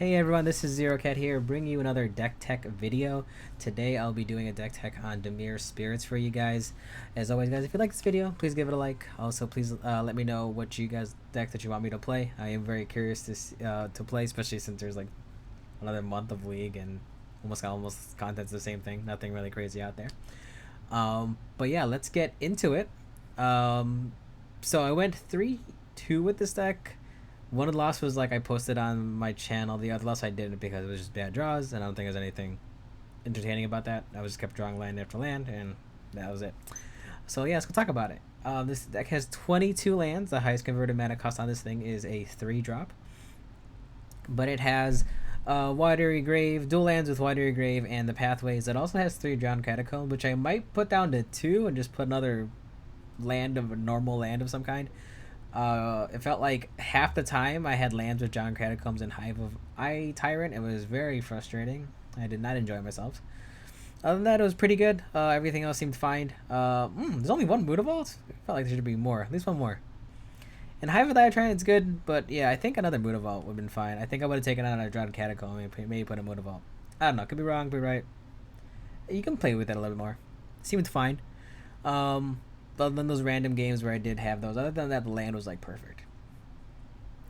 Hey everyone, this is Zero Cat here, bringing you another deck tech video. Today I'll be doing a deck tech on Dimir spirits for you guys. As always, guys, if you like this video, please give it a like. Also, please let me know what you guys deck that you want me to play. I am very curious to play, especially since there's like another month of League and almost content's the same thing. Nothing really crazy out there. But yeah, let's get into it. So I went 3-2 with this deck. One of the loss was like I posted on my channel. The other loss I didn't because it was just bad draws, and I don't think there's anything entertaining about that. I just kept drawing land after land, and that was it. So yeah, let's go talk about it. This deck has 22 lands. The highest converted mana cost on this thing is a 3-drop, but it has Watery Grave, dual lands with Watery Grave, and the Pathways. It also has 3 Drowned Catacomb, which I might put down to 2 and just put another land of a normal land of some kind. It felt like half the time I had lands with Drowned Catacombs and Hive of Eye Tyrant. It was very frustrating. I did not enjoy myself. Other than that, it was pretty good. Everything else seemed fine. There's only one Muda Vault. I felt like there should be more. At least one more. And Hive of Eye Tyrant's good, but yeah, I think another Muda Vault would have been fine. I think I would have taken out a Drowned Catacomb and maybe put a Muda Vault. I don't know. Could be wrong, could be right. You can play with it a little bit more. Seemed fine. Other than those random games where I did have those. Other than that, the land was like perfect.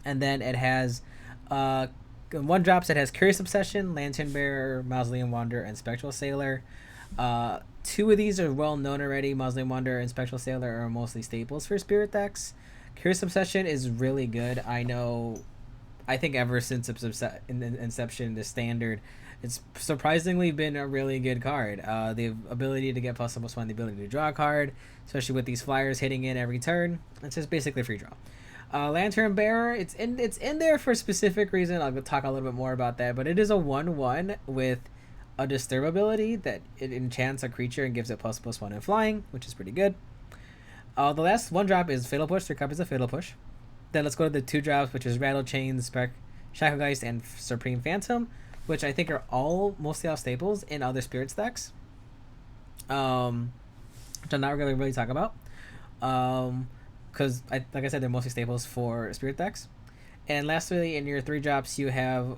And then it has 1 drops. It has Curious Obsession, Lantern Bearer, Mausoleum Wanderer, and Spectral Sailor. 2 of these are well known already. Mausoleum Wanderer and Spectral Sailor are mostly staples for Spirit decks. Curious Obsession is really good. I think ever since Inception, the standard, it's surprisingly been a really good card. The ability to get +1/+1, the ability to draw a card, especially with these flyers hitting in every turn. It's just basically free draw. Lantern Bearer, it's in there for a specific reason. I'll talk a little bit more about that, but it is a 1/1 with a disturb ability that it enchants a creature and gives it +1/+1 in flying, which is pretty good. The last 1 drop is Fatal Push. 3 copies of Fatal Push. Then let's go to the 2 drops, which is Rattle Chain, Shacklegeist, and Supreme Phantom, which I think are all mostly off staples in other spirits decks. Which I'm not going to really talk about. Because, like I said, they're mostly staples for spirit decks. And lastly, in your 3 drops, you have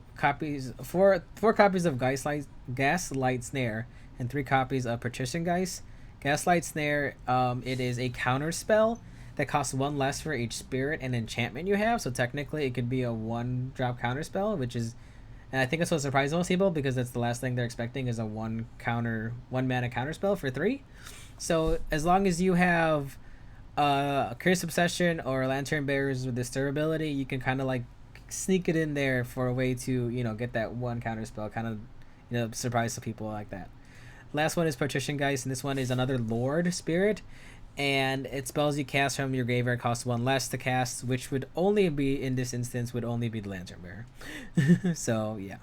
four copies of Gaslight Snare and 3 copies of Patrician Geist. Gaslight Snare, it is a counter spell that costs 1 less for each spirit and enchantment you have. So technically, it could be a 1-drop counter spell, which is, and I think it's what surprised most people because that's the last thing they're expecting is a 1 mana counter spell for 3. So as long as you have Curious Obsession or Lantern Bearers with this durability, you can kind of like sneak it in there for a way to get that 1 counter spell, kind of surprise some people like that. Last one is Patrician Geist, and this one is another Lord Spirit, and it spells you cast from your graveyard costs 1 less to cast, which would only be, in this instance, would only be the Lantern Bearer. So yeah,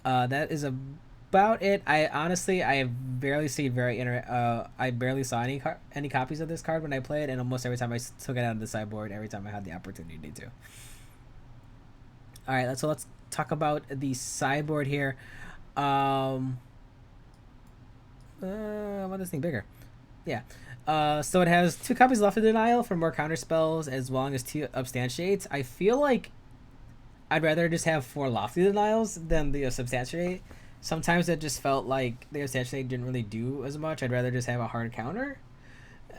that is about it. I honestly barely see I barely saw any copies of this card when I play it, and almost every time I took it out of the sideboard, every time I had the opportunity to. All right, so let's talk about the sideboard here. I want this thing bigger. Yeah. So it has 2 copies left of Denial for more counter spells, as long as 2 Substantiates. I feel like I'd rather just have 4 Lofty Denials than the Substantiate. Sometimes it just felt like the Substantiate didn't really do as much. I'd rather just have a hard counter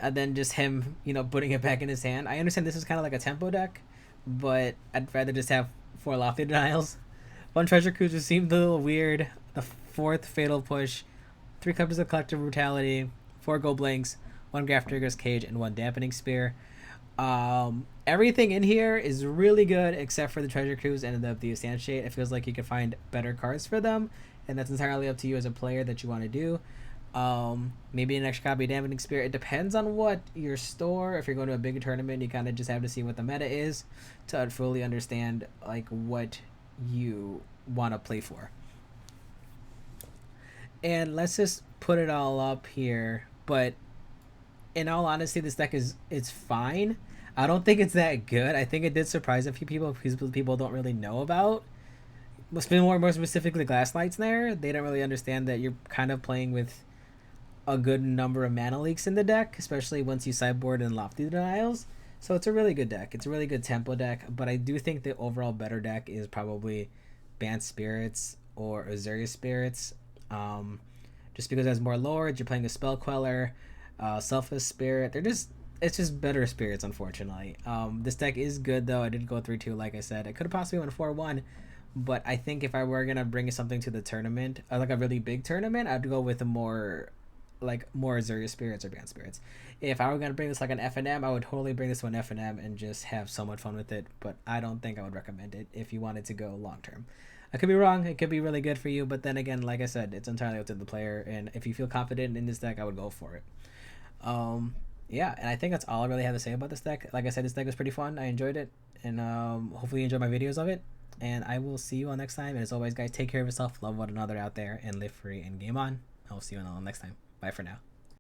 than just him, putting it back in his hand. I understand this is kind of like a tempo deck, but I'd rather just have 4 Lofty Denials. 1 Treasure Cruiser seemed a little weird. The 4th Fatal Push. 3 copies of Collective Brutality, 4 Gold Blanks, 1 Grafdigger's Cage, and 1 Dampening Spear. Everything in here is really good except for the Treasure Cruise and the Substantiate. It feels like you could find better cards for them, and that's entirely up to you as a player that you want to do. Maybe an extra copy of Dampening Spear. It depends on what your store. If you're going to a bigger tournament, you kind of just have to see what the meta is to fully understand like what you want to play for. And let's just put it all up here. But in all honesty, this deck it's fine. I don't think it's that good. I think it did surprise a few people because people don't really know about. More specifically, Gaslight Snare. They don't really understand that you're kind of playing with a good number of mana leaks in the deck, especially once you sideboard and Lofty Denials. So it's a really good deck. It's a really good tempo deck, but I do think the overall better deck is probably Bant Spirits or Azuria Spirits. Um, just because it has more lords, you're playing a Spell Queller, Selfless Spirit. They're just it's just better spirits, unfortunately. This deck is good though. I did go 3-2, like I said. I could have possibly went 4-1, but I think if I were gonna bring something to the tournament, like a really big tournament, I'd go with a more Azuria Spirits or Band Spirits. If I were gonna bring this like an FNM, I would totally bring this one FNM and just have so much fun with it. But I don't think I would recommend it if you wanted to go long term. I could be wrong. It could be really good for you, but then again, like I said, it's entirely up to the player. And if you feel confident in this deck, I would go for it. Um, yeah, and I think that's all I really have to say about this deck. Like I said, this deck was pretty fun. I enjoyed it, and hopefully you enjoy my videos of it. And I will see you all next time. And as always, guys, take care of yourself, love one another out there, and live free and game on. I'll see you all next time. Bye for now.